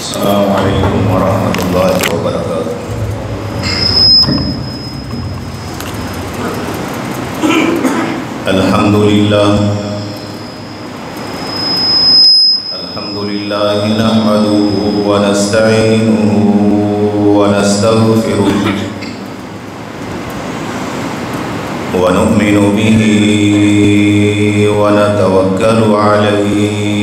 Assalamualaikum warahmatullahi wabarakatuh. Alhamdulillah nahmaduhu wa nasta'inuhu wa nastaghfiruh wa nu'minu bihi wa natawakkalu alayhi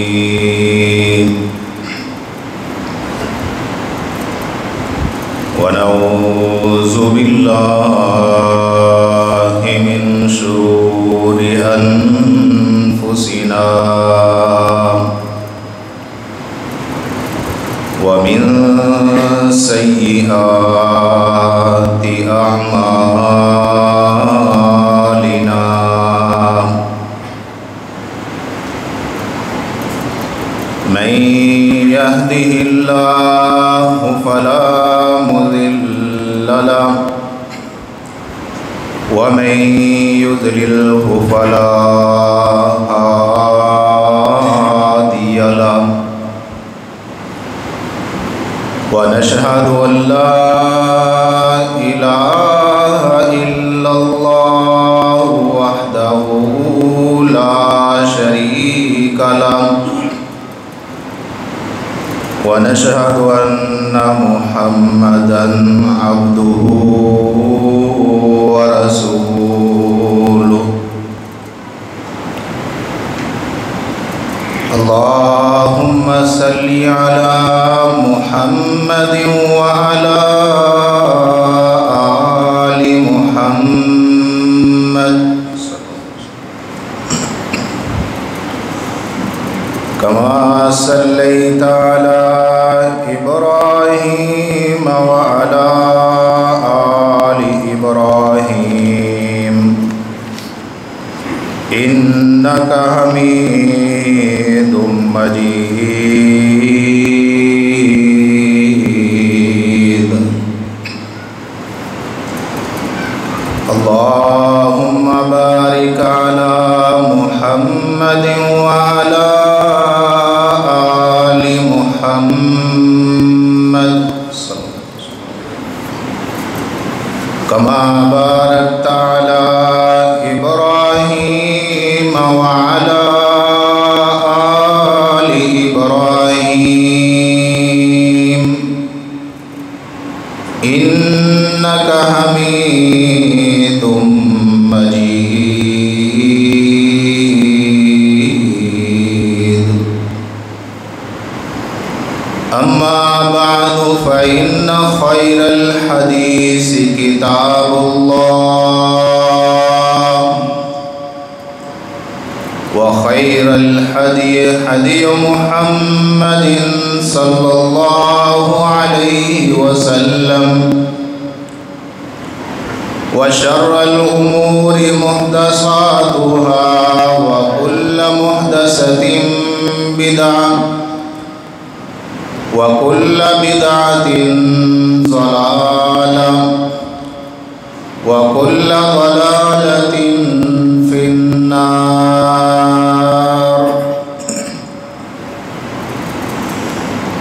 wa na'udzu billahi min shururi anfusina wa min sayyiati a'malina. Man yahdihillahu fala mudilla lahu wa man yudlilhu fala hadiya lahu. Wa nashhadu an la ilaha illallah wahdahu la sharika lahu wa nashhadu anna Muhammadan abduhu wa rasuluh. Allahumma salli ala Muhammadin wa ala ali Muhammad kama sallaita ala Ibrahim wa ala ali Ibrahim innaka hamidum majid. Allahumma barik ala Muhammadin wa ala ali Muhammad kama barakta ala Ibrahim wa ala ali Ibrahim innaka hamidum majid. Amma ba'du fa inna khairal hadisi kitabullah wa khairal hadi hadi Muhammadin sallallahu alaihi wasallam wa syarrul umuri muhdatsatuha wa kullu muhdatsatin bid'ah wa kullu bid'atin dhalalah wa kullu dhalalatin finnar.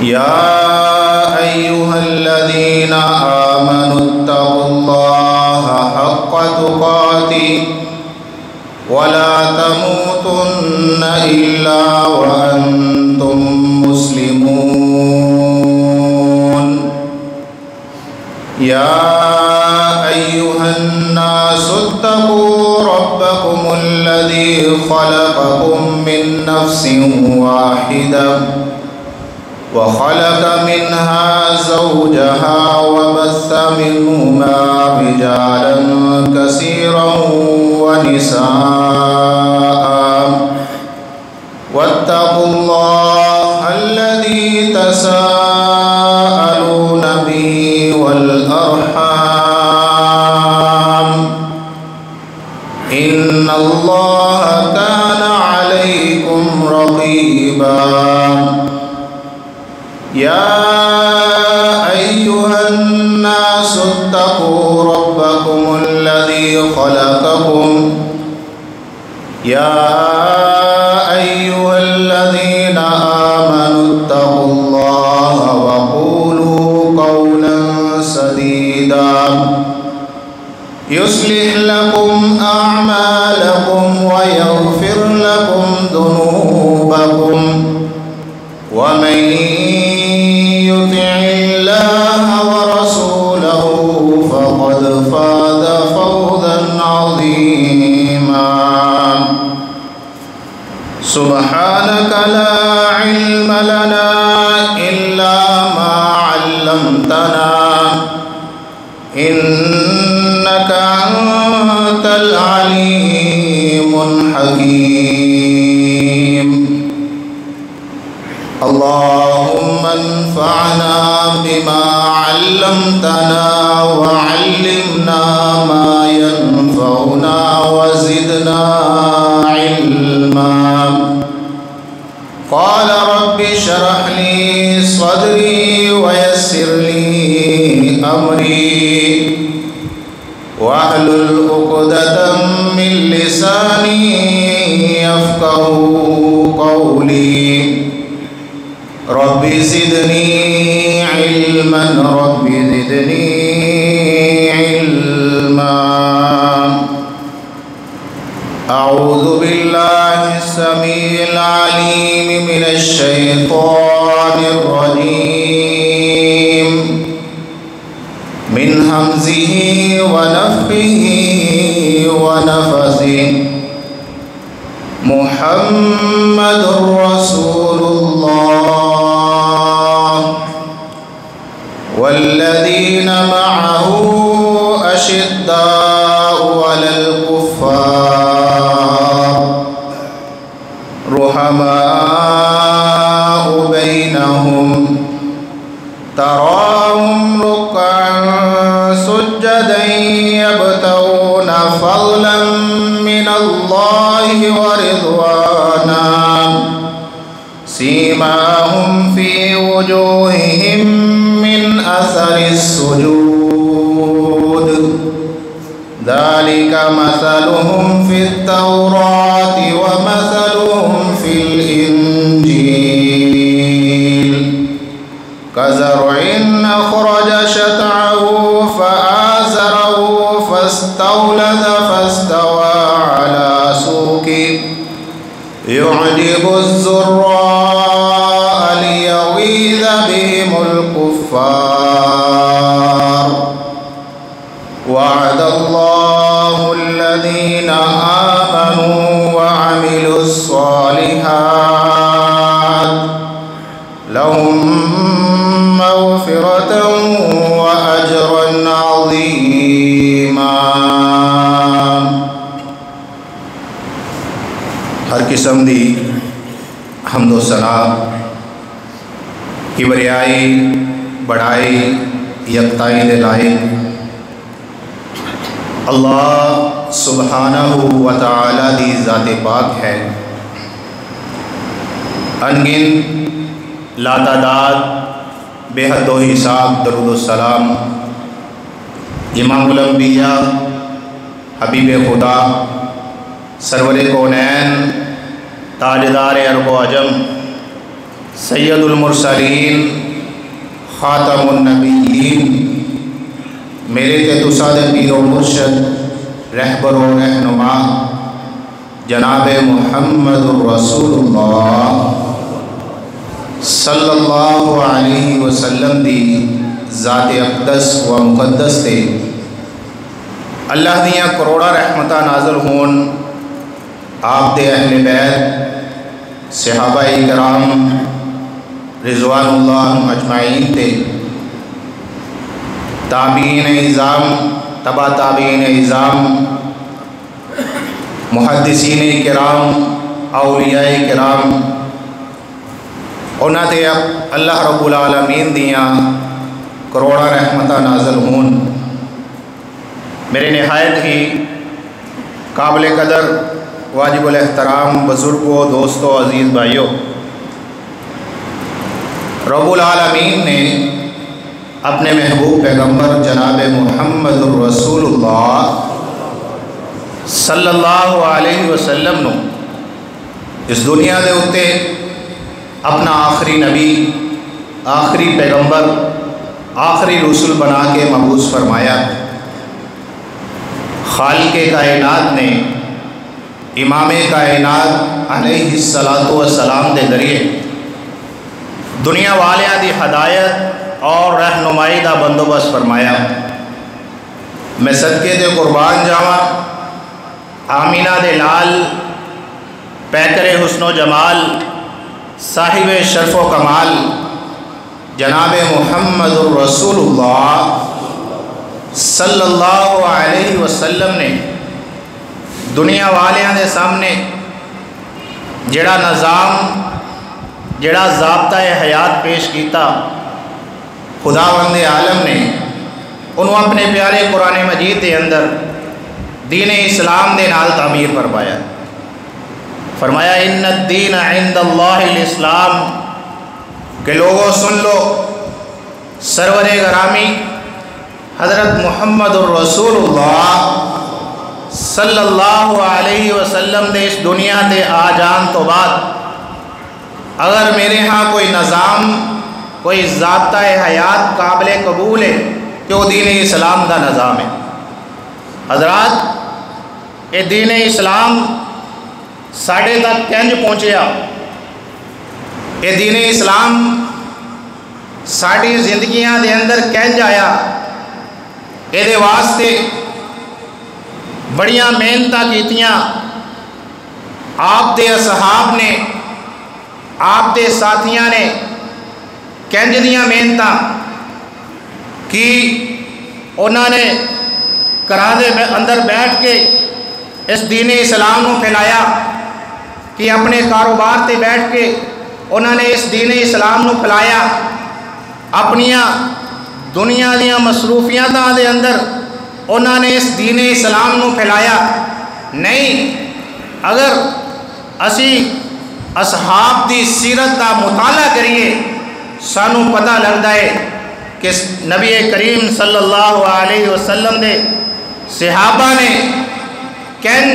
Ya ayyuhalladzina amanu taqullaha haqqa tuqatih wa la tamutunna illa wa antum muslimun. Ya ayyuhan nasu ittaqu rabbakum alladhi khalaqakum min nafsin wahidah wa khalaqa minha zawjaha wa batha minhuma rijalan katsiran wa nisaa. Wattaqullaha alladhi tasaaluna bihi wal arham innallaha kana alaykum raqiba. Ya ayyuhan nasu ittaqu rabbakum alladhi khalaqakum. Ya ayyuhalladzina amanu ittaqullaha wa لنا إلا ما علمتنا إنك أنت العليم الحكيم. اللهم انفعنا بما علمتنا وعلمنا ما ينفعنا وزدنا علما. قال رب اشرح لي صدري ويسر لي أمري واحلل عقدة من لساني يفقهوا قولي. رب زدني علما رب زدني علما. أعوذ بالله السميع العليم من الشيطان الرجيم من همزه ونفخه ونفثه. محمد رسول الله والذين معه أشداء على الكفار رحماء بينهم تراهم ركعا سجدا يبتغون فضلا من الله ورضوانا سيماهم في وجوههم من أثر السجود ذلك مثلهم في التوراة ومثلهم في الإنجيل كزرع أخرج شطأه فآزره فاستغلظ فاستوى على سوقه يعجب الزراء ليغيظ بهم الكفار. وعد الله الذين آمنوا وعملوا الصالحات لهم مغفرة وأجرا عظيما. ہر قسم دی حمد و ثنا کبریائی بڑائی یکتائی دے لائق اللہ سبحانہ و تعالی دی ذات پاک ہے. انگن لا تعداد بے حد و حساب درود و سلام امام الانبیاء حبیب خدا سرور کونین تاجدار عرب و عجم سید المرسلین خاتم النبیین میرے تے تساد پیر و مرشد رہبر و رہنما جناب محمد الرسول اللہ صلی اللہ علیہ وسلم دی ذات اقدس و مقدس تے اللہ دیاں کروڑا رحمتہ نازل ہون آپ دے اہل بیت صحابہ کرام رضوان اللہ اجمعین تے تابعین اعظام تبع تابعین اعظام محدثین کرام اولیاء کرام انہاں تے اللہ رب العالمین دیاں کروڑا رحمتہ نازل ہون. میرے نہایت ہی قابل قدر واجب الاحترام بزرگوں دوستوں عزیز بھائیوں، رب العالمین نے اپنے محبوب پیغمبر جناب محمد الرسول اللہ صلی اللہ علیہ وسلم نو اس دنیا دے اتے اپنا آخری نبی آخری پیغمبر آخری رسول بنا کے مبعوث فرمایا. خالق کائنات نے امام کائنات علیہ السلام دے ذریعے دنیا والیاں دی ہدایت اور رہنمائی دا بندوبست فرمایا. میں صدقے دے قربان جاواں آمینہ دے لال پیکر حسن و جمال صاحب شرف و کمال جناب محمد الرسول اللہ صلی اللہ علیہ وسلم نے دنیا والیاں دے سامنے جڑا نظام جڑا ضابطہ حیات پیش کیتا، خداوند عالم نے انہوں اپنے پیارے قرآن مجید کے اندر دین اسلام دے نال تعمیر فرمایا۔ فرمایا ان الدین عند اللہ الاسلام، کہ لوگوں سن لو سرور گرامی حضرت محمد الرسول اللہ صلی اللہ علیہ وسلم دے اس دنیا تے آ جان تو بعد اگر میرے ہاں کوئی نظام کوئی ضابطہ حیات قابل قبول ہے کہ وہ دین اسلام دا نظام ہے۔ حضرات یہ دین اسلام ساڑھے تک کنج پہنچیا، یہ دین اسلام ساڑھی زندگیاں دے اندر کنج آیا، یہ واسطے بڑیاں محنتاں کیتیاں، آپ دے اصحاب نے آپ دے ساتھیاں نے کنج دیاں محنتاں کی، انہوں نے گھراں دے اندر بیٹھ کے اس دین اسلام کو پھیلایا، کہ اپنے کاروبار تے بیٹھ کے انہوں نے اس دین اسلام کو پھیلایا، اپنیاں دنیا دیاں مصروفیاتاں دے اندر انہوں نے اس دین اسلام کو پھیلایا۔ نہیں، اگر اسی اصحاب دی سیرت کا مطالعہ کریے سانو پتہ لگتا ہے کہ نبی کریم صلی اللہ علیہ وسلم دے صحابہ نے کن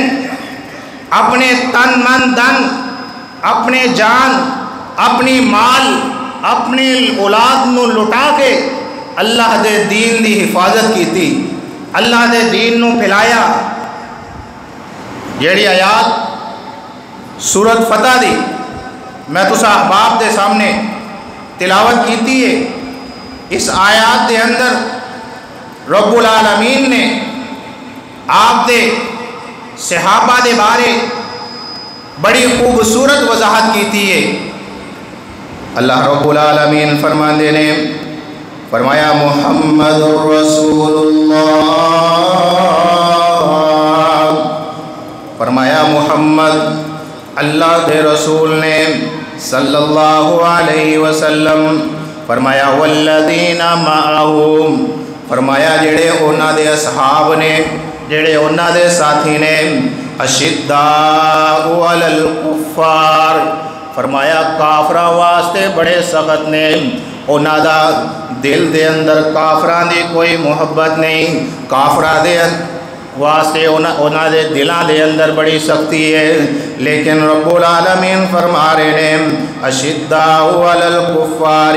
اپنے تن من دن، اپنے جان، اپنی مال، اپنی اولاد نو لٹا کے اللہ دے دین دی حفاظت کی تھی، اللہ دے دین نو پھیلایا۔ جیڑی آیات سورت فتح دی میں تسا احباب دے سامنے تلاوت کیتی ہے، اس آیات دے اندر رب العالمین نے آپ دے صحابہ دے بارے بڑی خوبصورت وضاحت کیتی ہے۔ اللہ رب العالمین فرماندے نے فرمایا محمد الرسول اللہ، فرمایا محمد اللہ دے رسول نے صلی اللہ علیہ وسلم، فرمایا والذین معہم، فرمایا جڑے اونا دے اصحاب نے، جڑے اونا دے ساتھی نے، اشداء علی الکفار، فرمایا کافرہ واسطے بڑے سخت نے، اونا دا دل دے اندر کافران دی کوئی محبت نہیں، کافرہ دے واسطے اونا دے دلان دے اندر بڑی سختی ہے، لیکن رب العالمین فرما رہے ہیں اشداء علی الکفار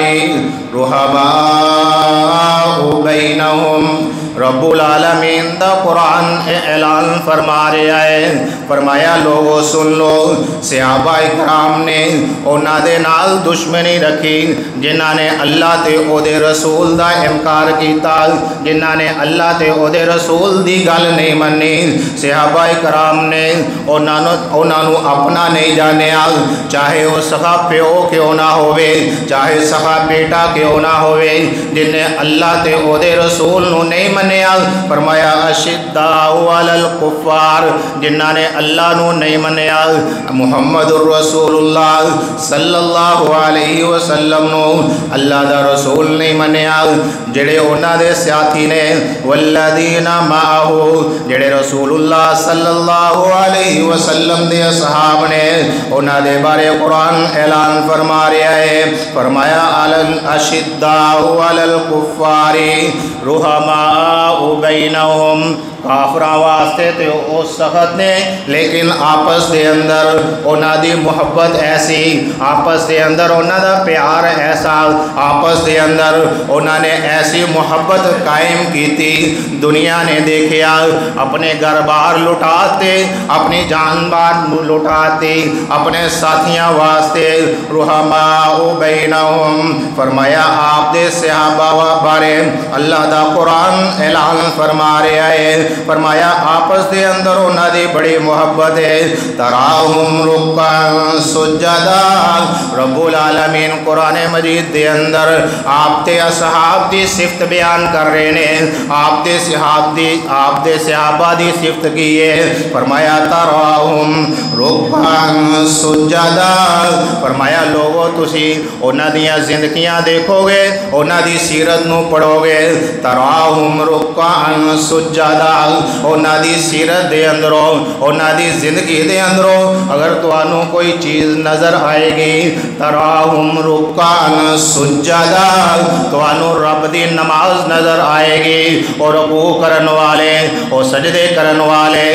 رحماء بینہم۔ رب العالمین دا قرآن اعلان فرما رہا ہے، فرمایا لوگوں سن لو صحابہ اکرام نے اونا دے نال دشمنی رکھی جنہاں نے اللہ تے او دے رسول دا انکار کیتا، جنہاں نے اللہ تے او دے رسول دی گل نہیں منی۔ صحابہ اکرام نے اونا نو اپنا نہیں جانیا، چاہے وہ سخا پیو کیوں نہ ہوئے، چاہے سخا بیٹا کیوں نہ ہوئے، جن نے اللہ تے او دے رسول نو نہیں منیا۔ فرمایا اشداء علی الکفار، جنہاں نے اللہ نو نہیں منیا، محمد الرسول اللہ صلی اللہ علیہ وسلم نو اللہ دا رسول نہیں منیا، جڑے اونا دے ساتھی نے والذین معہو، جڑے رسول اللہ صلی اللہ علیہ وسلم دے اصحاب نے اونا دے بارے قرآن اعلان فرما رہا ہے، فرمایا اشداء علی الکفار رحماء بینہم، کافران واسطے تے او سخت نے، لیکن آپس دے اندر اونا دی محبت ایسی، آپس دے اندر اونا دا پیار ایسا، آپس دے اندر اونا نے ایسی محبت قائم کی تھی، دنیا نے دیکھیا اپنے گھر بار لٹاتے، اپنی جان بار لٹاتے، اپنے ساتھیاں واسطے رحماء بینہم۔ فرمایا آپ دے صحابہ بارے اللہ دا قرآن اعلان فرما رہا ہے. فرمایا آپس دے اندر انہاں دی بڑی محبت ہے. تراہم رکعا سجدا. رب العالمین قرآن مجید دے اندر آپ تے اصحاب دی صفت بیان کر رہے ہیں. آپ دے صحابہ دی صفت کی ہے. فرمایا تراہم رکعا سجدا. فرمایا لوگو تسی انہاں دیاں زندگیاں دیکھو گے, انہاں دی سیرت نو پڑھو گے. تراہم رکعا سجدا. انہاں دی سیرت دے اندروں, انہاں دی زندگی دے اندروں اگر تانوں کوئی چیز نظر آئے گی, تراہم رکعا سجدا, تانوں رب دی نماز نظر آئے گی, اور رکوع کرن والے, اور سجدے کرن والے,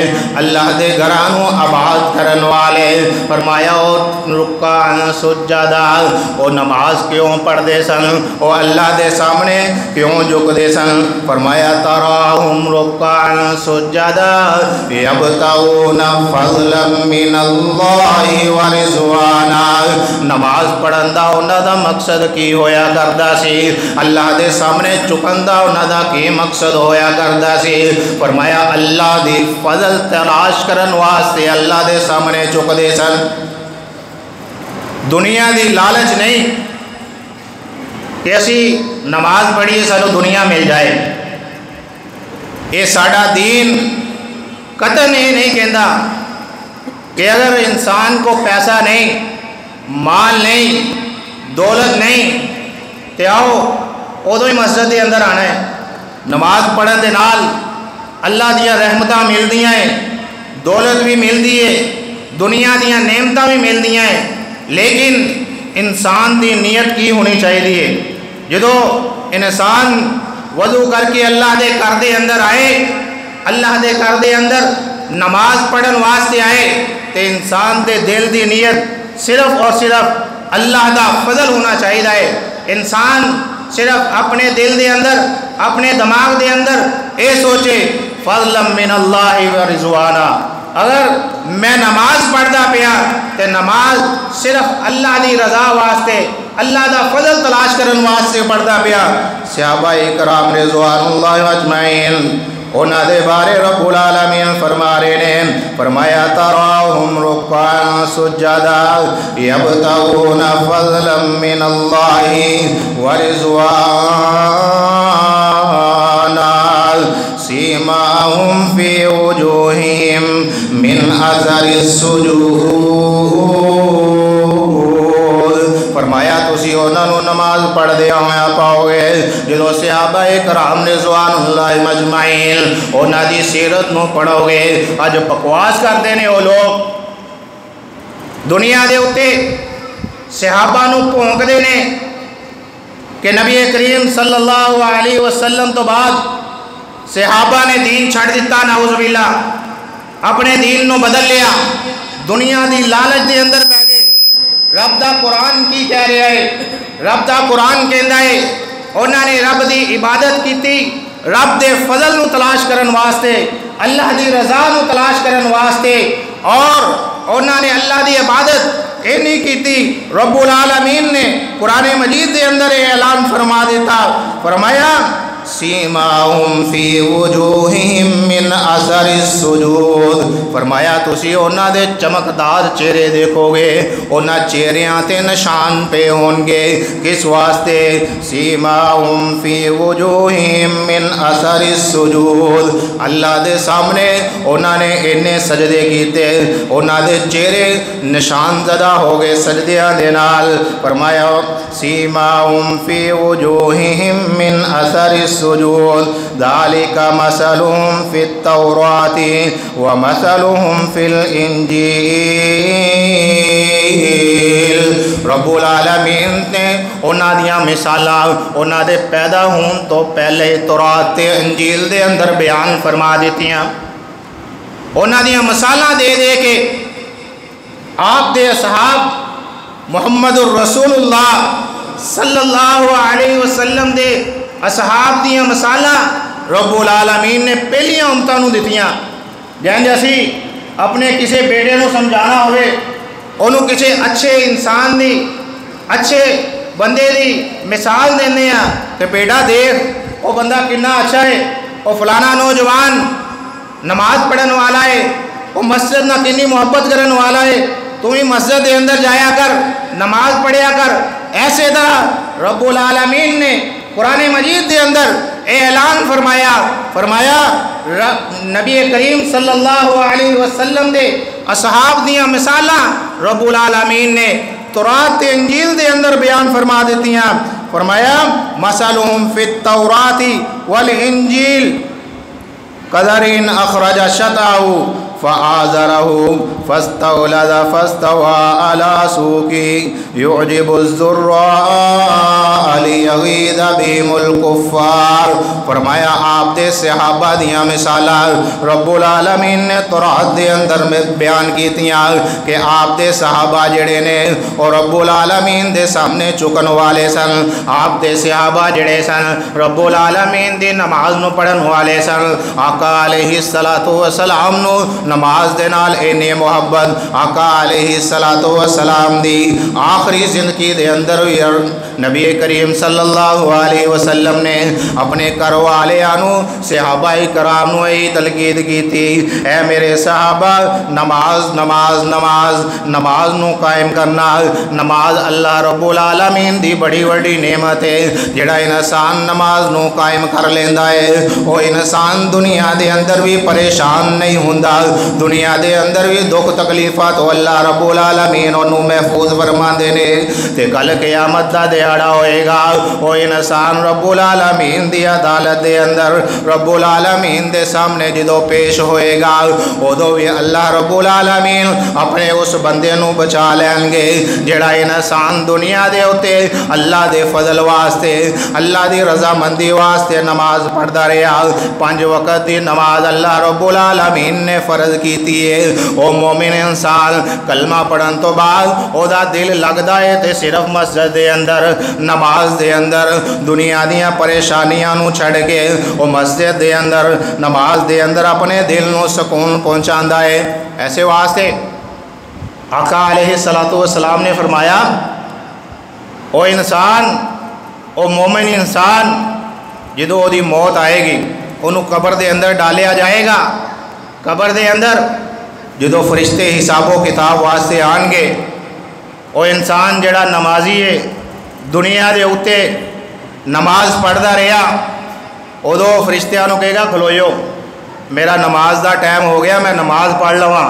اللہ دے گھرانوں آباد کرن والے. فرمایا اور رکعا سجدا, وہ نماز کیوں پڑھ دے سن, وہ اللہ دے سامنے کیوں جھک دے سن. فرمایا تراہم رکعا سجدا یبتغون فضلا من اللہ ورضوانا. نماز پڑھن دا انہاں دا مقصد کی ہویا کردا سی, اللہ دے سامنے چکن دا انہاں دا کی مقصد ہویا کردا سی. فرمایا اللہ دی فضل تلاش کرن واسطے اللہ دے سامنے چک دے سن. دنیا دی لالچ نہیں کہ اسی نماز پڑھیے سانو دنیا مل جائے. یہ ساڈا دین قطعاً یہ نہیں کہندا کہ اگر انسان کو پیسہ نہیں, مال نہیں, دولت نہیں تے آؤ ادو ہی مسجد دے اندر آنا ہے. نماز پڑھن دے نال اللہ دیا رحمتاں ملدیاں ہیں, دولت بھی ملدی ہے, دنیا دیا نعمتاں بھی ملدیاں ہیں, لیکن انسان دی نیت کی ہونی چاہیے. جدو انسان وضو کر کے اللہ دے گھر دے اندر آئے, اللہ دے گھر دے اندر نماز پڑھن واسطے آئے, تے انسان دے دل دی نیت صرف اور صرف اللہ دا فضل ہونا چاہیے. انسان صرف اپنے دل دے اندر, اپنے دماغ دے اندر اے سوچے فضلا من اللہ ورضوانا. اگر میں نماز پڑھدا پیا تے نماز صرف اللہ دی رضا واسطے, اللہ دا فضل تلاش کرن واسطے پڑھدا پیا. صحابہ کرام رضوان اللہ اجمعین انہاں دے بارے رب العالمین فرما رہے ہیں. فرمایا تراہم رکعا سجدا یبتغون فضلا من اللہ ورضوانا سیماہم فی وجوہہم من اثر السجود. فرمایا تسی انہاں نو نماز پڑھ دیا ہویا پاؤ گے جدو صحابہ کرام رضوان اللہ مجمعین انہاں دی سیرت نو پڑھو گے. اج بکواس کرتے ہیں وہ لوگ دنیا دے اتے, صحابہ نو بھونکتے ہیں کہ نبی کریم صلی اللہ علیہ وسلم تو بعد صحابہ نے دین چھڑ دیتا, نعوذ باللہ, اپنے دین نو بدل لیا, دنیا دی لالچ دے اندر پہ گئے. رب دا قرآن کی کہہ رہا ہے, رب دا قرآن کہندا ہے انہاں نے رب دی عبادت کیتی, رب دے فضل نو تلاش کرن واسطے, اللہ دی رضا نو تلاش کرن واسطے, اور انہاں نے اللہ دی عبادت یہ نہیں کیتی. رب العالمین نے قرآن مجید دے اندر اعلان فرما دیتا. فرمایا سیماہم فی وجوہہم من اثر السجود. فرمایا تسی انہاں دے چمکدار چہرے دیکھو گے, انہاں چہریاں تے نشان پہ ہون گے. کس واسطے؟ سیماہم فی وجوہہم من اثر السجود. اللہ دے سامنے انہاں نے انہیں سجدے کیتے, انہاں دے چہرے نشان زدہ ہو گئے سجدیاں دے نال. فرمایا سیماہم فی وجوہہم من اثر السجود ذالک مثلهم فی التوراۃ ومثلهم فی الانجیل. رب العالمین نے انہاں دیاں مثالاں انہاں دے پیدا ہون تو پہلے تورات تے انجیل دے اندر بیان فرما دیتیاں. انہاں دیاں مثالاں دے دے کے آپ دے اصحاب محمد الرسول اللہ صلی اللہ علیہ وسلم دے اصحاب دیاں مثالاں رب العالمین نے پہلیاں امتاں نو دتیاں. جائیں اسی اپنے کسی بیٹے نو سمجھانا ہوئے, انہوں کسی اچھے انسان دی, اچھے بندے دی مثال دینے ہیں کہ بیٹا دیکھ وہ بندہ کنا اچھا ہے, وہ فلانا نوجوان نماز پڑھن والا ہے، وہ مسجد نہ کنی محبت کرن والا ہے، تو ہی مسجد دے اندر جایا کر، نماز پڑھیا کر۔ ایسے طرح رب العالمین نے قرآن مجید دے اندر اعلان فرمایا نبی کریم صلی اللہ علیہ وسلم دے اصحاب دیاں مثالاں رب العالمین نے تورات تے انجیل دے اندر بیان فرما دیتی ہیں۔ فرمایا مثلہم فی التورات والانجیل قدرین اخرج شطعہ فآزره فاستولد فاستوى على سوقه يعجب الزراء ليغيظ بهم الكفار۔ فرمایا آپ دے صحابہ دیاں مثالاں رب العالمین نے تورات دے اندر میں بیان کیتیاں کہ آپ دے صحابہ جڑے نے اور رب العالمین دے سامنے چکن والے سن، آپ دے صحابہ جڑے سن رب العالمین دی نماز نو پڑھن والے سن۔ آقا علیہ السلام نو نماز دے نال اینے محبت آقا علیہ السلام دی آخری زندگی دے اندر نبی کریم صلی اللہ علیہ وسلم نے اپنے گھر والیاں صحابہ کرام نو یہی تلقین کی تھی، اے میرے صحابہ نماز نماز نماز نماز نو قائم کرنا۔ نماز اللہ رب العالمین دی بڑی بڑی نعمت ہے، جڑا انسان نماز نو قائم کر لیندا ہے وہ انسان دنیا دے اندر بھی پریشان نہیں ہوندا، دنیا دے اندر بھی دکھ تکلیفات اللہ رب العالمین انہوں محفوظ فرما دینے تے کل قیامت دا دیہڑا ہوئے گا وہ انسان رب العالمین دی عدالت دے اندر رب العالمین دے سامنے جدو پیش ہوئے گا ادو بھی اللہ رب العالمین اپنے اس بندے نو بچا لیں گے جڑا انسان دنیا دے ہوتے اللہ دے فضل واسطے اللہ دی رضا مندی واسطے نماز پڑھدا رہا، 5 وقت دی نماز اللہ رب العالمین نے فرض کیتی ہے۔ او مومن انسان کلمہ پڑھن تو بعد او دا دل لگدا ہے تے صرف مسجد دے اندر نماز دے اندر دنیا دیاں پریشانیاں نو چھڑ کے او مسجد دے اندر نماز دے اندر اپنے دل نو سکون پہنچاندا ہے۔ ایسے واسطے آقا علیہ السلام نے فرمایا او انسان او مومن انسان جدو او دی موت آئے گی انہوں قبر دے اندر ڈالیا جائے گا، قبر دے اندر جدو فرشتے حساب و کتاب واسطے آن گے او انسان جڑا نمازی ہے دنیا دے اتے نماز پڑھدا رہا ادو فرشتیاں نو کہے گا کھلویو میرا نماز دا ٹائم ہو گیا میں نماز پڑھ لواں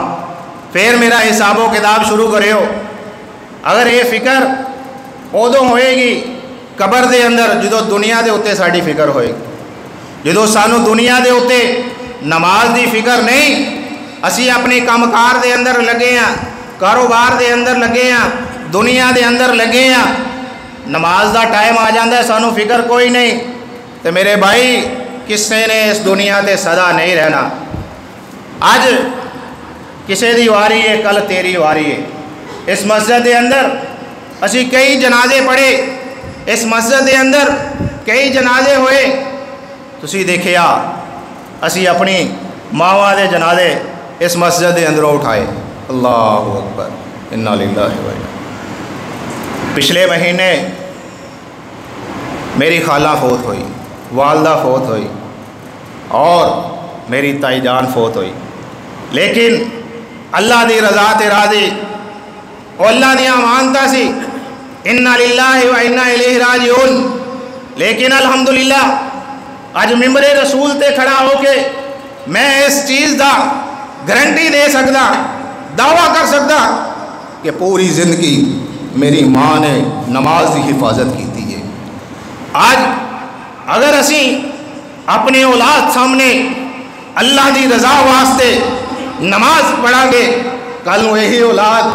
پھر میرا حساب و کتاب شروع کریو۔ اگر یہ فکر ادو ہوئے گی قبر دے اندر جدو دنیا دے اتے ساڑی فکر ہوئے گی، جدو سانو دنیا دے اتے نماز دی فکر نہیں، اسی اپنی کامکار دے اندر لگے ہیں، کاروبار دے اندر لگے ہیں، دنیا دے اندر لگے ہیں، نماز دا ٹائم آ جاندہ ہے سانو فکر کوئی نہیں، تو میرے بھائی کسے نے اس دنیا تے صدا نہیں رہنا۔ آج کسے دی واری ہے کل تیری واری ہے۔ اس مسجد دے اندر اسی کئی جنازے پڑھے، اس مسجد دے اندر کئی جنازے ہوئے، تسی دیکھیا اسی اپنی ماواں دے جنازے اس مسجد دے اندروں اٹھائے۔ اللہ اکبر، انا للہ و انا۔ پچھلے مہینے میری خالہ فوت ہوئی، والدہ فوت ہوئی اور میری تائی جان فوت ہوئی، لیکن اللہ دی رضا تے راضی اور اللہ دی امانتا سی انا للہ و انا الیہ راجعون۔ لیکن الحمدللہ اج ممبر رسول تے کھڑا ہو کے میں اس چیز دا گارنٹی دے سکدا، دعویٰ کر سکدا کہ پوری زندگی میری ماں نے نماز کی حفاظت کی تھی ہے۔ آج اگر اسی اپنے اولاد سامنے اللہ دی رضا واسطے نماز پڑھا گے کل وہی اولاد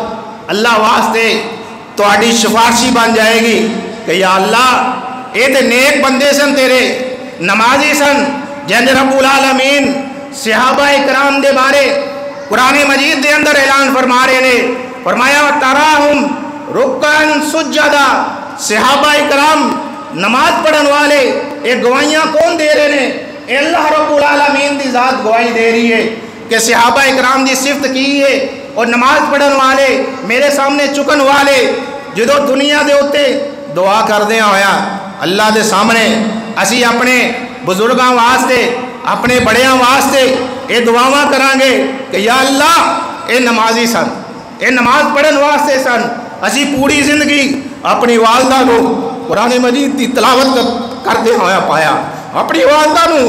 اللہ واسطے تواڈی شفارشی بن جائے گی کہ یا اللہ اے تے نیک بندے سن تیرے نمازی سن، جنج رب العالمین صحابہ کرام دے بارے قرآن مجید دے اندر اعلان فرما رہے نے، فرمایا تراہم رکعن سجدا، صحابہ کرام نماز پڑھن والے ایک گواہیاں کون دے رہے نے؟ اے اللہ رب العالمین دی ذات گواہی دے رہی ہے کہ صحابہ کرام دی صفت کی ہے اور نماز پڑھن والے میرے سامنے چکن والے جدو دنیا دے ہوتے دعا کر دیا ہویا اللہ دے سامنے اسی اپنے بزرگاں واسطے اپنے بڑیاں واسطے یہ دعاواں کرانگے کہ یا اللہ اے نمازی سن، اے نماز پڑھن واسطے سن، اسی پوری زندگی اپنی والدہ کو قرآن مجید کی تلاوت کرتے ہویا پایا، اپنی والدہ کو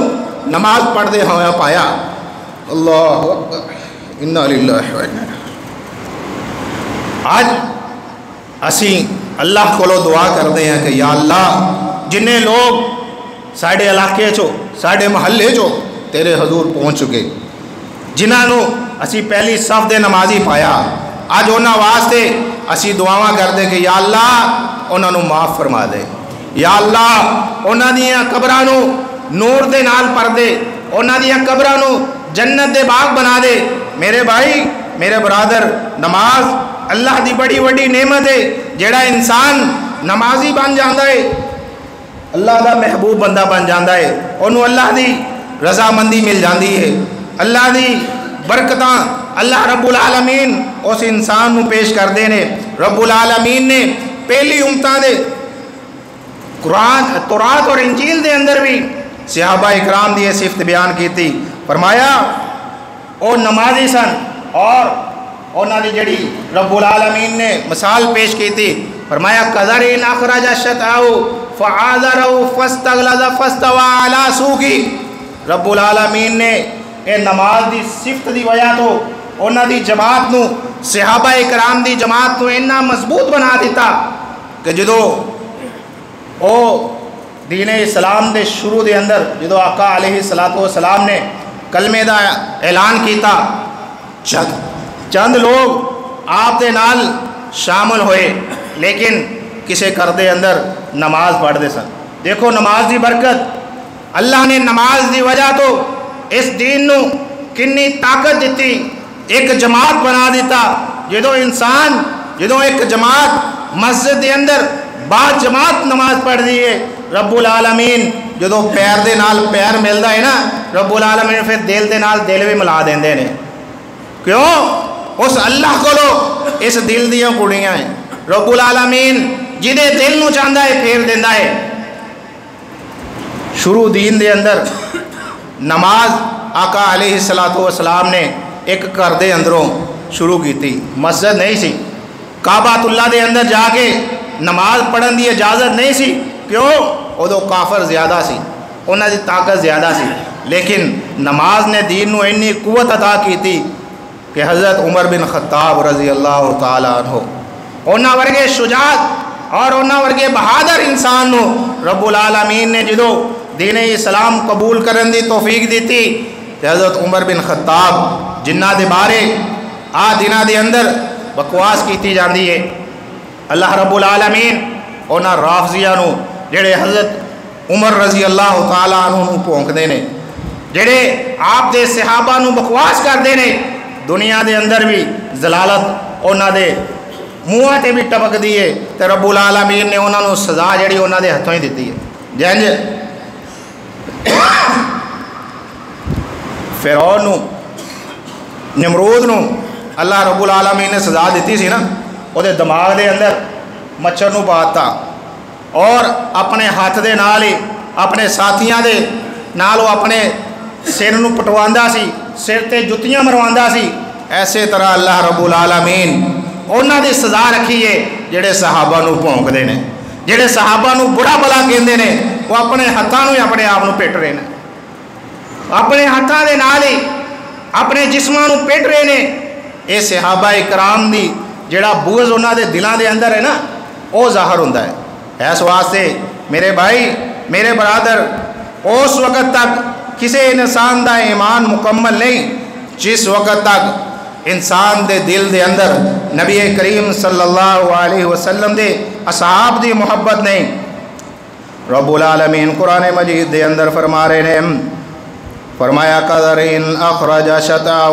نماز پڑھتے ہویا پایا۔ اللہ اکبر، انا للہ و انا الیہ۔ آج اسی اللہ کو دعا کرتے ہیں کہ یا اللہ جنہیں لوگ ساڑھے علاقے چو ساڑھے محلے چو تیرے حضور پہنچ چکے، جنہوں اسی پہلی صف دے نمازی پایا، آج انہاں واسطے اسی دعاواں کرتے کہ یا اللہ انہوں معاف فرما دے، یا اللہ انہاں دیاں قبراں نو نور دے نال پر دے، انہاں دیاں قبراں نو جنت دے باغ بنا دے۔ میرے بھائی میرے برادر، نماز اللہ دی بڑی وڈی نعمت ہے، جیڑا انسان نمازی بن جاندا ہے اللہ دا محبوب بندہ بن جاندا ہے، انہوں اللہ دی رضامندی مل جاندی ہے، اللہ دی برکتاں اللہ رب العالمین اس انسان نو پیش کر دینے۔ رب العالمین نے پہلی امتاں دے قرآن تورات اور انجیل دے اندر بھی صحابہ اکرام دی صفت بیان کی تھی، فرمایا او نمازی سن، اور انہاں دی جڑی رب العالمین نے مثال پیش کی تھی، فرمایا قذرین اخرج شطأہ فعاذرہ فاستغلظ فاستوى علی سوقہ۔ رب العالمین نے اے نماز دی صفت دی وجہ تو انہاں دی جماعت نو، صحابہ اکرام دی جماعت نو اتنا مضبوط بنا دیتا کہ جدو او دین اسلام دے شروع دے اندر جدو آقا علیہ السلام نے کلمے دا اعلان کیتا، چند لوگ آپ دے نال شامل ہوئے، لیکن کسے کردے اندر نماز پڑھ دے سن۔ دیکھو نماز دی برکت، اللہ نے نماز دی وجہ تو اس دین نو کنی طاقت دیتی، ایک جماعت بنا دیتا۔ جدو ایک جماعت مسجد دے اندر بعد جماعت نماز پڑھ دی ہے، رب العالمین جدو پیر دے نال پیر ملدا ہے نا، رب العالمین پھر دل دے نال دل بھی ملا دیندے نے۔ کیوں؟ اس اللہ کو اس دل دیاں کڑیاں ہیں، رب العالمین جدے دل نو چاہتا ہے پھیر دینا ہے۔ شروع دین دے اندر نماز آقا علیہ السلام نے ایک گھر دے اندروں شروع کی تھی، مسجد نہیں سی، کعبۃ اللہ دے اندر جا کے نماز پڑھن دی اجازت نہیں سی۔ کیوں؟ ادو کافر زیادہ سی، انہاں دی طاقت زیادہ سی، لیکن نماز نے دین نو اتنی قوت عطا کی تھی کہ حضرت عمر بن خطاب رضی اللہ تعالیٰ عنہ انہاں ورگے شجاعت اور انہاں ورگے بہادر انسان نو رب العالمین نے جدو دین اسلام قبول کرن دی توفیق دیتی، کہ حضرت عمر بن خطاب جنہ دے بارے دنہ دے اندر بکواس کیتی جاندی ہے، اللہ رب العالمین انہاں رافضیاں نو جڑے حضرت عمر رضی اللہ تعالیٰ عنہ نو پونک دے نے، جڑے آپ دے صحابہ نو بکواس کر دے نے، دنیا دے اندر بھی ضلالت انہاں دے منہ تے بھی ٹپک دی ہے، تے رب العالمین نے انہاں نو سزا جڑی انہاں دے ہتھوں ہی دیتی ہے۔ جنج فرعون نو، نمرود نو اللہ رب العالمین نے سزا دیتی سی نا، وہ دے دماغ دے اندر مچھر نو پاتا، اور اپنے ہاتھ دے نال ہی اپنے ساتھیاں دے نال وہ اپنے سر نو پٹواندا سی، سر تے جتیاں مرواندا سی۔ ایسے طرح اللہ رب العالمین انہاں دی سزا رکھی ہے جڑے صحابہ نو بھونک دے نے، جڑے صحابہ نو برا بلا کہندے نے، وہ اپنے ہاتھاں نو ہی اپنے آپ نو پٹ رہے نے، اپنے ہاتھاں دے نال ہی اپنے جسماں نو پٹ رہے نے۔ اے صحابہ اکرام دی جڑا بغض انہاں دے دلاں دے اندر ہے نا، وہ ظاہر ہوندا ہے۔ اس واسطے میرے بھائی میرے برادر، اس وقت تک کسی انسان دا ایمان مکمل نہیں جس وقت تک انسان دے دل دے اندر نبی کریم صلی اللہ علیہ وسلم دے اصحاب دی محبت نہیں۔ رب العالمین قرآن مجید دے اندر فرما رہے ہیں، فرمایا قذرین اخرج شطأہ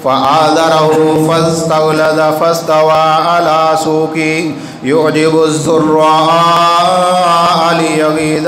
فآذرہ فاستغلظ فاستوى علی سوقہ یعجب الزراء لیغیظ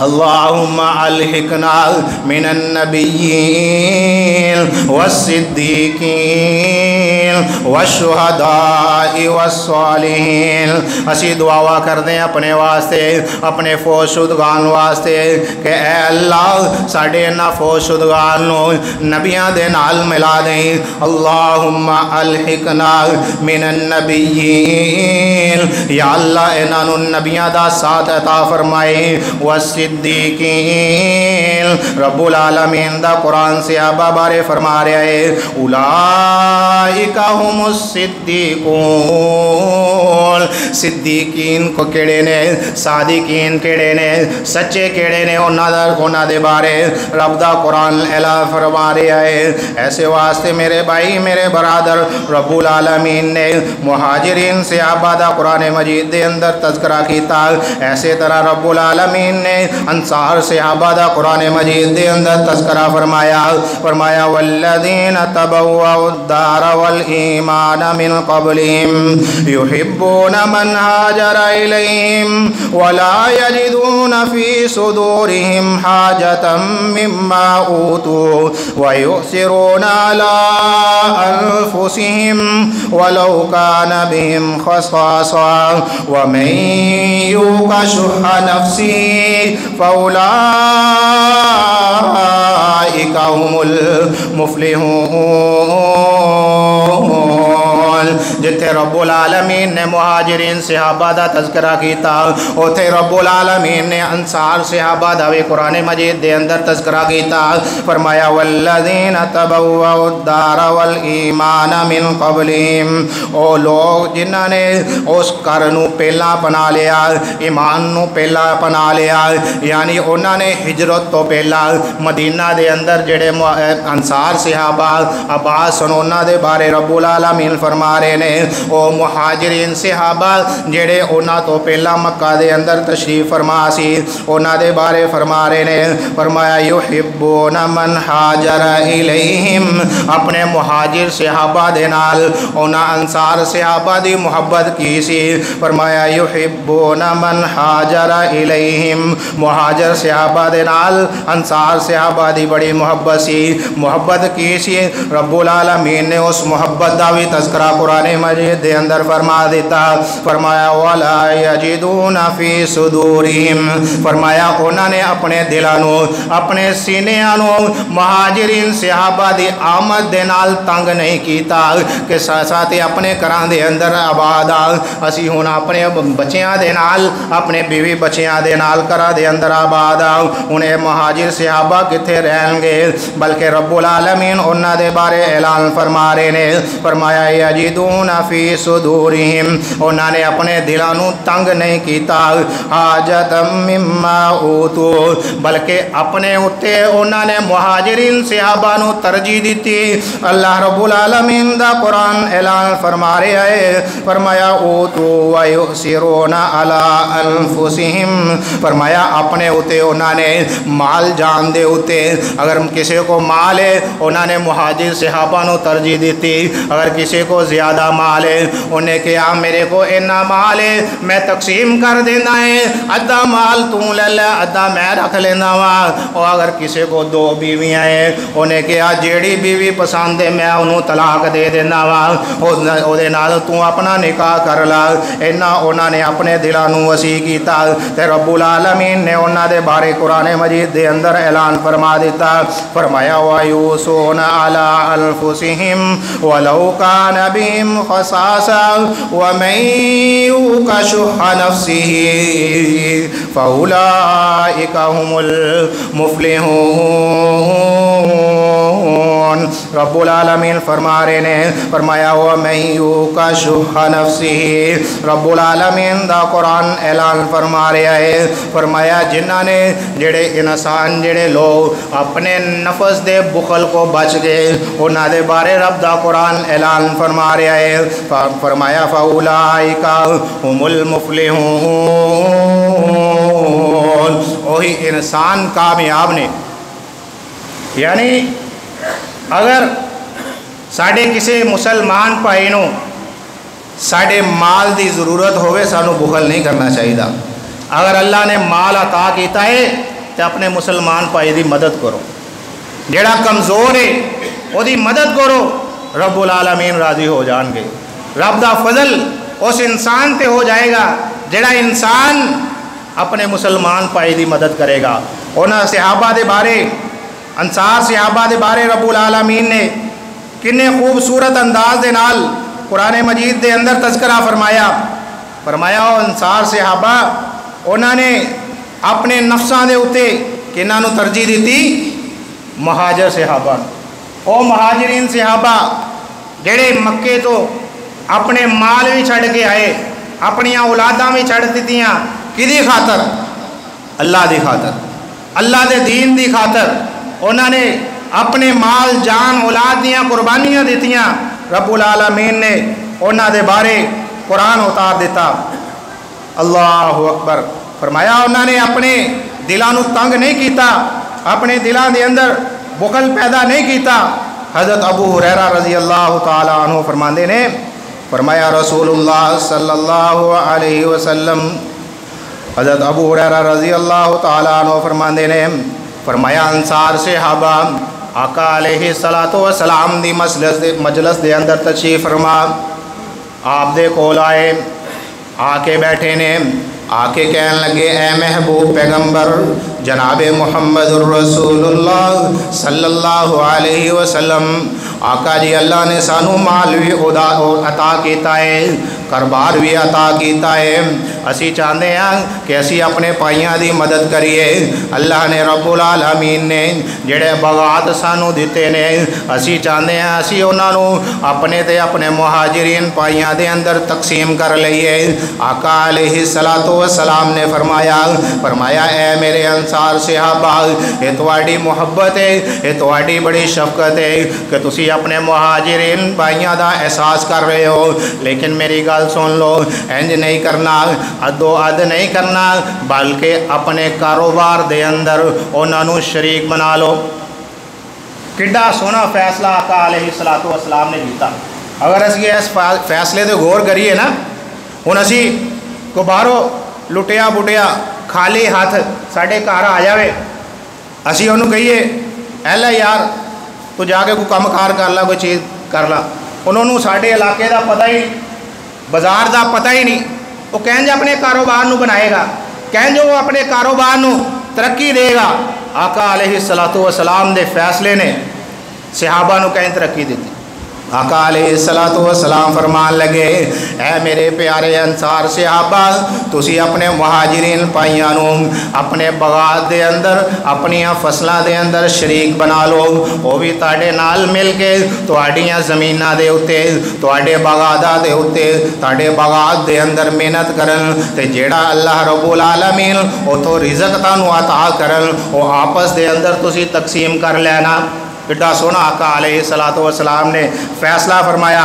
اللہم الحقنا من النبیین والصدیقین والشہداء والصالحین۔ اسی دعا کر دیں اپنے واسطے، اپنے فوج شدگان واسطے کہ اے اللہ ساڑھے نا فوج شدگان نو نبیاں دے نال ملا دیں۔ اللہم الحقنا من النبیین، یا اللہ انہوں نبیاں دا ساتھ عطا فرمائے، صدیقین، رب العالمین دا قرآن صحابہ بارے فرما رہے ہیں اولئک ہم الصدیقون۔ صدیقین کو کیڑے نے، صادقین کیڑے نے، سچے کیڑے نے، انہاں دے بارے رب دا قرآن اعلان فرما رہا ہے۔ ایسے واسطے میرے بھائی میرے برادر رب العالمین نے مہاجرین صحابہ دا قرآن مجید دے اندر تذکرہ کیتا، ایسے طرح رب العالمین نے انصار صحابہ دا قرآن مجید دے اندر تذکرہ فرمایا والذین تبوؤوا الدار والایمان من قبلہم یحبون من ہاجر الیہم ولا یجدون فی صدورہم حاجتا مما اوتوا ویؤثرون علی انفسہم ولو کان بہم خصاصا ومن یوق شح نفسہ فَأُولَئِكَ هُمُ الْمُفْلِحُونَ۔ جتھے رب العالمین نے مہاجرین صحابہ دا تذکرہ کیتا، اوتھے رب العالمین نے انصار صحابہ دا بھی قرآن مجید دے اندر تذکرہ کیتا۔ فرمایا والذین تبوؤوا الدار والایمان من قبلہم، او لوگ جنہاں نے اس گھر نو پہلا اپنا لیا، ایمان نو پہلا اپنا لیا، یعنی انہوں نے ہجرت تو پہلا مدینہ دے اندر جڑے انصار صحابہ عباس انہوں دے بارے رب العالمین فرما رہے نے، او مہاجرین صحابہ جڑے انہوں تو پہلا مکہ دے اندر تشریف فرما سی، انہوں دے بارے فرما رہے نے، فرمایا یحبون من ہاجر الیہم، اپنے مہاجر صحابہ دے نال انہوں انصار صحابہ دی محبت کی سی۔ فرمایا یحبون من ہاجر الیہم، مہاجر صحابہ دے نال انصار صحابہ دی بڑی محبت سی، محبت کی سی۔ رب العالمین نے اس محبت دا بھی تذکرہ قرآن مجید دے اندر فرما دیتا، فرمایا وَلَا يَجِدُونَ فِي صُدُورِهِمْ، فرمایا انہوں نے اپنے دلانوں اپنے سینیانوں مہاجرین صحابہ دی آمد دے نال تنگ نہیں کیتا کہ ساتھ اپنے کران دے اندر آباد اسی ہون اپنے بچیاں دے نال اپنے بیوی بچیاں دے نال کرا دے اندر آباد انہیں مہاجر صحابہ کتھے رہن گے، بلکہ رب العالمین انہاں دے بارے اعلان فرما رہے نے، فرمایا یجدون فی صدورہم، انہاں نے اپنے دلانوں تنگ نہیں کیتا حاجت مما اوتو، بلکہ اپنے اتے انہاں نے مہاجرین صحابہ نو ترجیح دیتی۔ اللہ رب العالمین دا قرآن اعلان فرما رہے ہے، فرمایا اوتو ویؤثرون علی انفسہم، فرمایا اپنے ہوتے انہوں نے مال جان دے ہوتے، اگر کسی کو مال ہے انہوں نے مہاجر صحابہ نو ترجیح دیتی، اگر کسی کو زیادہ مال ہے انہیں کہا میرے کو اتنا مال ہے میں تقسیم کر دینا ہے، ادھا مال تو لے لے ادھا میں رکھ لینا وا، اور اگر کسی کو دو بیویاں ہیں انہیں کہا جیڑی بیوی پسند ہے میں انہوں طلاق دے دینا وا، او دے نال تو اپنا نکاح کر لا، اینا انہوں نے اپنے دلانوں وسیع کیتا، تے رب العالمین نے انہوں دے بارے قرآن مجید دے اندر اعلان فرما دیتا، فرمایا وَيُوصُونَ عَلَىٰ أَنفُسِهِمْ وَلَوْ كَانَ بِهِمْ خَصَاصَةٌ وَمَن يُوقَ شُحَّ نَفْسِهِ فَأُولَٰئِكَ هُمُ الْمُفْلِحُونَ۔ رب العالمین فرما رہے نے، فرمایا وَمَن يُوقَ شُحَّ نَفْسِهِ، رب العالمین دا قرآن اعلان فرما رہا ہے، فرمایا جنہ نے جڑے انسان جڑے لوگ اپنے نفس دے بخل کو بچ گئے انہاں دے بارے رب دا قرآن اعلان فرما رہا ہے، فرمایا فَأُولَٰئِكَ هُمُ الْمُفْلِحُونَ، وہی انسان کامیاب نے۔ یعنی اگر ساڑھے کسی مسلمان پائنوں ساڑھے مال دی ضرورت ہوئے سانو بخل نہیں کرنا چاہیے، اگر اللہ نے مال عطا کیتا ہے تو اپنے مسلمان بھائی دی مدد کرو، جڑا کمزور ہے وہ دی مدد کرو، رب العالمین راضی ہو جان گے۔ رب دا فضل اس انسان تے ہو جائے گا جڑا انسان اپنے مسلمان بھائی دی مدد کرے گا۔ انہاں صحابہ دے بارے، انصار صحابہ دے بارے رب العالمین نے کنے خوبصورت انداز دے نال قرآن مجید دے اندر تذکرہ فرمایا وہ انصار صحابہ انہوں نے اپنے نفساں دے اتے کنہاں نو ترجیح دیتی؟ مہاجر صحابہ، او مہاجرین صحابہ جڑے مکے تو اپنے مال بھی چھڑ کے آئے، اپنی اولاداں بھی چھڑ دیتیاں، کدی خاطر؟ اللہ دی خاطر، اللہ دے دین دی خاطر انہوں نے اپنے مال جان اولاد دیاں قربانیاں دیتیاں۔ رب العالمین نے انہوں دے بارے قرآن اتار دیتا، اللہ اکبر، فرمایا انہوں نے اپنے دلوں نو تنگ نہیں کیتا، اپنے دلوں دے اندر بخل پیدا نہیں کیتا۔ حضرت ابو ہریرہ رضی اللہ تعالی عنہ فرماندے نے، فرمایا رسول اللہ صلی اللہ علیہ وسلم، حضرت ابو ہریرہ رضی اللہ تعالی عنہ فرماندے نے، فرمایا انصار صحابہ آقا علیہ الصلوۃ والسلام دی مجلس دے اندر تشریف فرما، آپ دے کول آئے، آ کے بیٹھے نے، آ کے کہنے لگے اے محبوب پیغمبر جناب محمد الرسول اللہ صلی اللہ علیہ وسلم، آقا جی اللہ نے سانو مال بھی عطا کیتا ہے، کاروبار بھی عطا کیتا ہے، اسی چاہتے ہیں کہ اسی اپنے پائیاں دی مدد کریے۔ اللہ نے رب العالمین نے جڑے باغات سانو دیتے نے، اسی چاہتے ہیں اسی انہاں نو اپنے تے اپنے مہاجرین پائیاں دے اندر تقسیم کر لئیے۔ آقا علیہ الصلوۃ والسلام نے فرمایا اے میرے انصار صحابہ، یہ تواڈی محبت ہے، یہ تواڈی بڑی شفقت ہے کہ تسی اپنے مہاجرین بھائیاں دا احساس کر رہے ہو، لیکن میری گل سن لو، انج نہیں کرنا، ادو اد نہیں کرنا، بلکہ اپنے کاروبار دے اندر انہاں نو شریک بنا لو۔ کڈا سونا فیصلہ آقا علیہ الصلوۃ والسلام نے کیتا۔ اگر اسی اس فیصلے تے غور کریے نا، ہن اسی کو باہروں لٹیا بٹیا خالی ہاتھ ساڈے گھر آ جاوے، اسی انہوں کہیے اے لے یار تو جا کے کوئی کم کار کر لا، کوئی چیز کر لا، انہوں نے ساڈے علاقے دا پتہ ہی بازار دا پتہ ہی نہیں، وہ کہیں جو اپنے کاروبار نو بنائے گا، کہیں جو وہ اپنے کاروبار نو ترقی دے گا۔ آقا علیہ الصلوۃ والسلام دے فیصلے نے صحابہ نو کہیں ترقی دیتی۔ آقا علیہ الصلوۃ والسلام فرمان لگے اے میرے پیارے انصار صحابہ، تسی اپنے مہاجرین پائیاں نو اپنے باغات دے اندر اپنی فصلاں دے اندر شریک بنا لو، وہ بھی تاڑے نال مل کے تواڈیاں زمیناں دے اتے، تواڈے باغاتاں دے اتے، تاڑے باغات دے اندر محنت کرن، تے جیڑا اللہ رب العالمین اتھوں رزق تانوں عطا کرن، وہ آپس دے اندر تسی تقسیم کر لینا۔ کڈا سونا آقا علیہ الصلوۃ والسلام نے فیصلہ فرمایا۔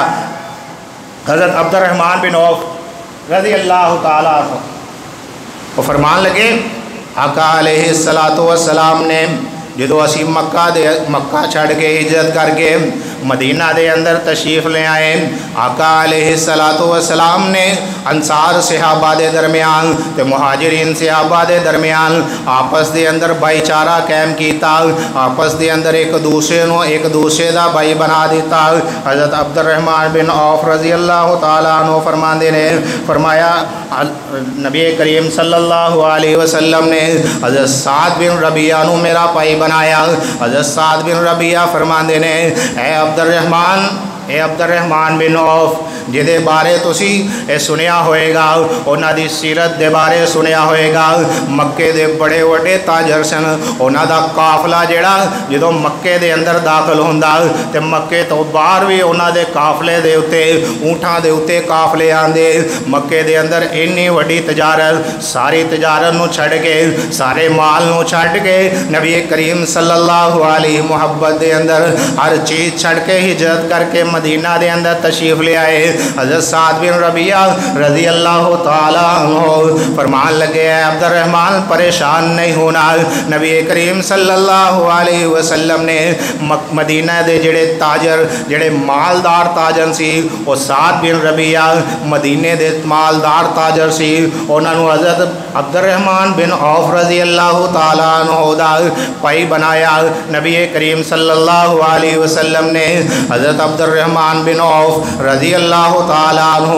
حضرت عبد الرحمن بن عوف رضی اللہ تعالیٰ عنہ وہ فرمان لگے آقا علیہ الصلوۃ والسلام نے جدو اسی مکہ چھڑ کے ہجرت کر کے مدینہ دے اندر تشریف لے آئے، آقا علیہ الصلوۃ والسلام نے انصار صحابہ دے درمیان تے مہاجرین صحابہ دے درمیان آپس دے اندر بھائی چارہ قائم کیتا، آپس دے اندر ایک دوسرے دا بھائی بنا دیتا۔ حضرت عبد الرحمن بن عوف رضی اللہ تعالیٰ عنہ فرماندے نے فرمایا نبی کریم صلی اللہ علیہ وسلم نے حضرت سعد بن ربیعہ نو میرا بھائی بنایا۔ حضرت سعد بن ربیعہ فرماندے نے اے عبد الرحمن بن عوف جدے بارے تسی اے سنیا ہوئے گا، انہاں دی سیرت دے بارے سنیا ہوئے گا، مکے دے بڑے وڈے تاجر سن، انہاں دا قافلہ جڑا جدوں مکے دے اندر داخل ہوندا تے مکے تو باہر بھی انہاں دے قافلے دے اتے اونٹاں دے اتے قافلے آندے۔ مکے دے اندر اتنی وڈی تجارت، ساری تجارت نو چھڑ کے، سارے مال نو چھڑ کے نبی کریم صلی اللہ علیہ محبت دے اندر ہر چیز چھڑ کے ہجرت کر کے مدینہ دے اندر تشریف لے آئے۔ حضرت سعد بن ربیعہ رضی اللہ تعالیٰ عنہ فرمان لگے اے عبد الرحمن پریشان نہیں ہونا. نبی کریم صلی اللہ علیہ وسلم نے مدینہ دے جڑے تاجر جڑے مالدار تاجر سی وہ سعد بن ربیعہ مدینے دے مالدار تاجر سی انہاں نو حضرت عبد الرحمن بن عوف رضی اللہ تعالیٰ عنہ دا پائی بنایا. نبی کریم صلی اللہ علیہ وسلم نے حضرت عبد الرحمن بن عوف رضی اللہ تعالیٰ عنہ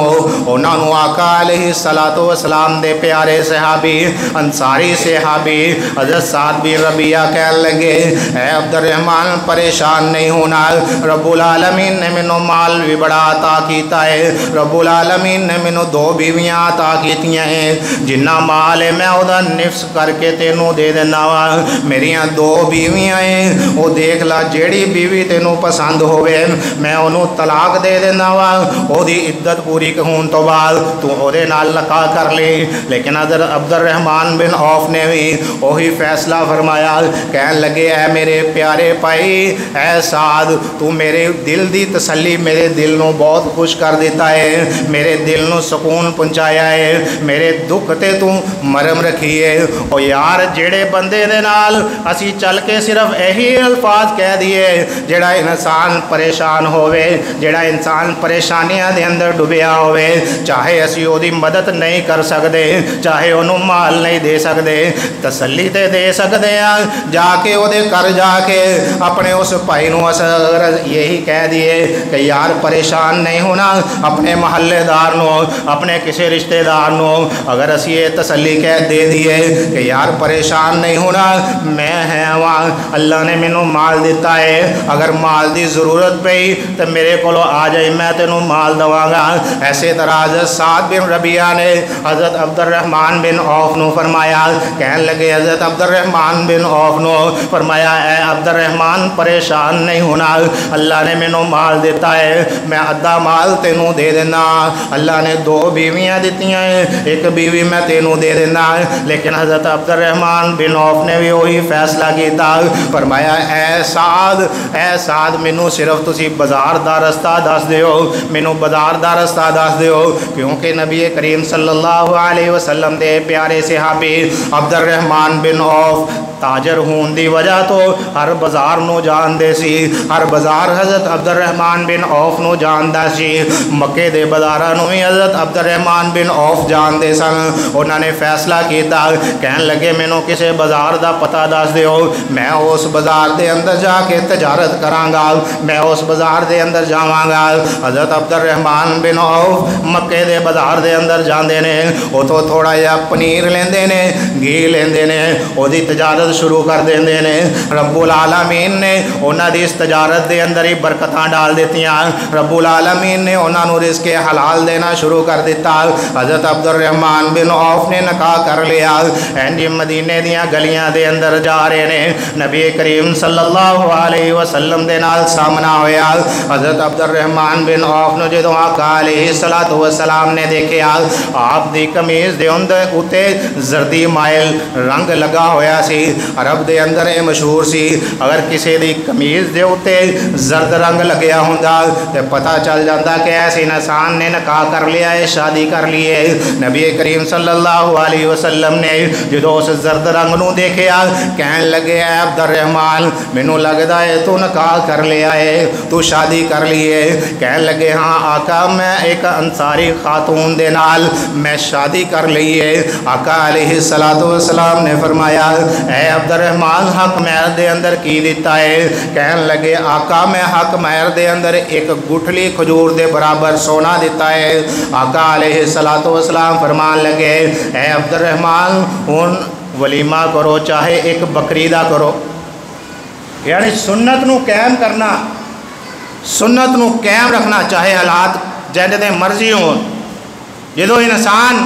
انہاں نو آقا علیہ السلام دے پیارے صحابی انصاری صحابی حضرت سعد بن ربیعہ کہنے لگے اے عبد الرحمن پریشان نہیں ہونا, رب العالمین نے منو مال بھی بڑا عطا کیتا ہے, رب العالمین نے منو 2 بیویاں عطا کیتیاں ہیں, جنہ مال ہے میں او دا نفس کر کے تینوں دے دینا وا. میریاں 2 بیویاں ہیں وہ دیکھ لا جیڑی بیوی تینوں پسند ہوئے میں انہوں طلاق دے دینا وا, او دی عدت پوری ہون تو بعد تو او دے نال نکاح کر لی. لیکن حضرت عبد الرحمن بن عوف نے بھی وہی فیصلہ فرمایا, کہنے لگے اے میرے پیارے بھائی اے سعد تو میرے دل دی تسلی میرے دل نو بہت خوش کر دیتا ہے, میرے دل نو سکون پہنچایا ہے, میرے دکھ تے تو مرم رکھی ہے. او یار جڑے بندے دے نال اسی چل کے صرف یہی الفاظ کہہ دیے جڑا انسان پریشان ہوئے, جڑا انسان پریشانیاں دے اندر ڈبیا ہوئے, چاہے اسی او دی مدد نہیں کر سکتے, چاہے انہوں مال نہیں دے سکتے, تسلی تے دے سکتے ہیں جا کے او دے کر جا کے اپنے اس بھائی نو اگر یہی کہہ دیے کہ یار پریشان نہیں ہونا, اپنے محلے دار نو اپنے کسی رشتہ دار نو اگر اسی یہ تسلی کہہ دے دیے کہ یار پریشان نہیں ہونا میں ہے وہاں, اللہ نے مینوں مال دیتا ہے, اگر مال دی ضرورت پئی تو میرے کولو آ جائے میں تینوں مال دواں گا. ایسے طرح حضرت سعد بن ربیعہ نے حضرت عبد الرحمن بن عوف نو فرمایا, کہنے لگے حضرت عبد الرحمن بن عوف نو فرمایا اے عبد الرحمن پریشان نہیں ہونا, اللہ نے مینوں مال دیتا ہے میں ادھا مال تینوں دے دینا. اللہ نے 2 بیویاں دیتیاں ہیں, ایک بیوی میں تینوں دے دینا. لیکن حضرت عبد الرحمن بن عوف نے بھی وہی فیصلہ کیتا, فرمایا اے سعد مینوں صرف تسی بازار دا رستہ دس دیو, مینوں بازار دا رستہ دس دیو, کیونکہ نبی کریم صلی اللہ علیہ وسلم دے پیارے صحابی عبد الرحمن بن عوف تاجر ہون دی وجہ تو ہر بازار نو جان دے سی, ہر بازار حضرت عبد الرحمن بن عوف نو جان دا سی, مکے دے بازاراں نو بھی حضرت عبد الرحمن بن عوف جان دے سن. انہوں نے فیصلہ کیتا, کہن لگے مینوں کسے بازار دا پتہ دس دیو, میں اس بازار دے اندر جا کے تجارت کراں گا, میں اس بازار دے اندر جاواں گا. حضرت عبد الرحمن بن عوف مکے دے بازار دے اندر جاندے نے, او تو تھوڑا جہا پنیر لیندے نے, گھی لیندے نے, او دی تجارت شروع کر دیندے نے. رب العالمین نے انہاں دی اس تجارت دے اندر ہی برکتاں ڈال دیتیاں, رب العالمین نے انہاں نو رزق حلال دینا شروع کر دیتا. حضرت عبد الرحمن بن عوف نے نکاح کر لیا, اینجی مدینے دیاں گلیاں دے اندر جا رہے نے, نبی کریم صلی اللہ علیہ وسلم دے نال سامنا ہویا. حضرت عبد الرحمن بن عوف نو جدوں آقا علیہ السلام نے دیکھیا, آپ دی قمیض دے اندر اتے زردی مائل رنگ لگا ہویا سی. عرب دے اندر یہ مشہور سی, اگر کسی دی قمیض دے اتے زرد رنگ لگیا ہوندا تے پتہ چل جاتا کہ ایسے انسان نے نکاح کر لیا ہے, شادی کر لی ہے. نبی کریم صلی اللہ علیہ وسلم نے جدوں اس زرد رنگ نو دیکھیا کہن لگے اے عبد الرحمن مینوں لگدا ہے تو نکاح کر لیا ہے, تو شادی کر لی ہے. کہن لگے ہاں آقا میں ایک انصاری خاتون دے نال میں شادی کر لی ہے. آقا علیہ السلام نے فرمایا اے عبد الرحمن حق مہر دے اندر کی دیتا ہے؟ کہن لگے آقا میں حق مہر دے اندر ایک گٹھلی کھجور دے برابر سونا دیتا ہے. آقا علیہ السلام فرمان لگے اے عبد الرحمن ہن ولیمہ کرو, چاہے ایک بکری دا کرو, یعنی سنت نو قائم کرنا, سنت نو قائم رکھنا چاہے حالات جہدے مرضی ہوں. جدو انسان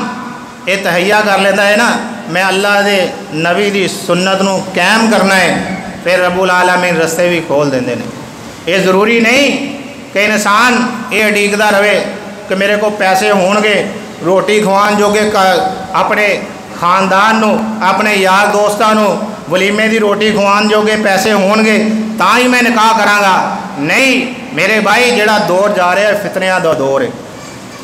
یہ تہیا کر لیتا ہے نا میں اللہ دے نبی دی سنت نو قائم کرنا ہے, پھر رب العالمین رستے بھی کھول دیندے نے. یہ ضروری نہیں کہ انسان یہ اڈیگدا رہے کہ میرے کو پیسے ہون گے روٹی کھوان جو کہ اپنے خاندان نو اپنے یار دوستاں نو ولیمے دی روٹی کھوان جو کہ پیسے ہون گے تا ہی میں نکاح کراں گا. نہیں میرے بھائی جڑا دور جا رہا ہے فتنیاں دا دور ہے,